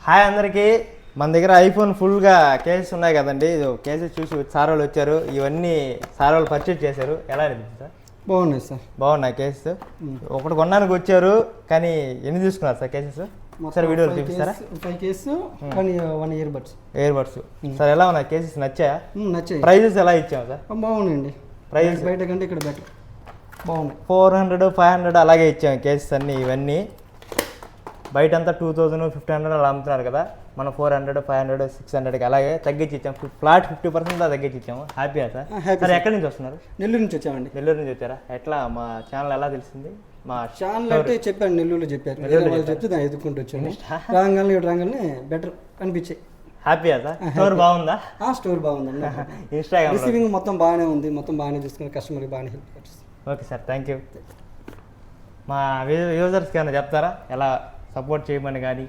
Hi అందరికీ. మన దగ్గర ఐఫోన్ ఫుల్గా కేసెస్ ఉన్నాయి కదండి. కేసెస్ చూసి సార్ వాళ్ళు వచ్చారు, ఇవన్నీ సార్ వాళ్ళు పర్చేజ్ చేశారు. ఎలా అనిపించింది సార్? బాగున్నాయి సార్. బాగున్నాయి కేసెస్. ఒకటి కొనడానికి వచ్చారు, కానీ ఎన్ని తీసుకున్నారు సార్ కేసెస్? సార్ వీడియోలు చూపిస్తారా? 5 case 1 ear buds. Ear buds sir ఎలా ఉన్నాయి కేసెస్? నచ్చాయా? నచ్చాయి. ప్రైజెస్ ఎలా ఇచ్చాము సార్? బాగున్నాయండి. ప్రైజెస్ బయట కంటే ఇక్కడ బెటర్. బాగున్నాయి. 400, 500 అలాగే ఇచ్చాము కేసెస్ అన్నీ. ఇవన్నీ బయట అంతా 2000, 1500 అలా అమ్ముతున్నారు కదా, మనం 400, 500, 600కి అలాగే తగ్గించి ఇచ్చాము. ఫ్లాట్ 50% తగ్గించి ఇచ్చాము. హ్యాపీయా సార్? సార్ ఎక్కడి నుంచి వస్తున్నారు? నెల్లూరు నుంచి వచ్చామండి. నెల్లూరు నుంచి వచ్చారా? ఎట్లా మా ఛానల్ ఎలా తెలిసింది? మా ఛానల్ అంటే చెప్పాను, నెల్లూరులో చెప్పారు. వాళ్ళు చెప్తే దాన్ని ఎదుర్కొంటూ వచ్చాను. రాగానే బెటర్ అనిపించాయి. హ్యాపీయా సార్? స్టోర్ బాగుందా? స్టోర్ బాగుందండి. ఇన్స్టాగ్రామ్ రిసీవింగ్ మొత్తం బాగానే ఉంది. మొత్తం బాగానే చూసుకుని కస్టమర్కి బాగానే హెల్ప్ చేస్తుంది. Okay sir, thank you. మా యూజర్స్కి ఏమైనా చెప్తారా ఎలా సపోర్ట్ చేయమని? కానీ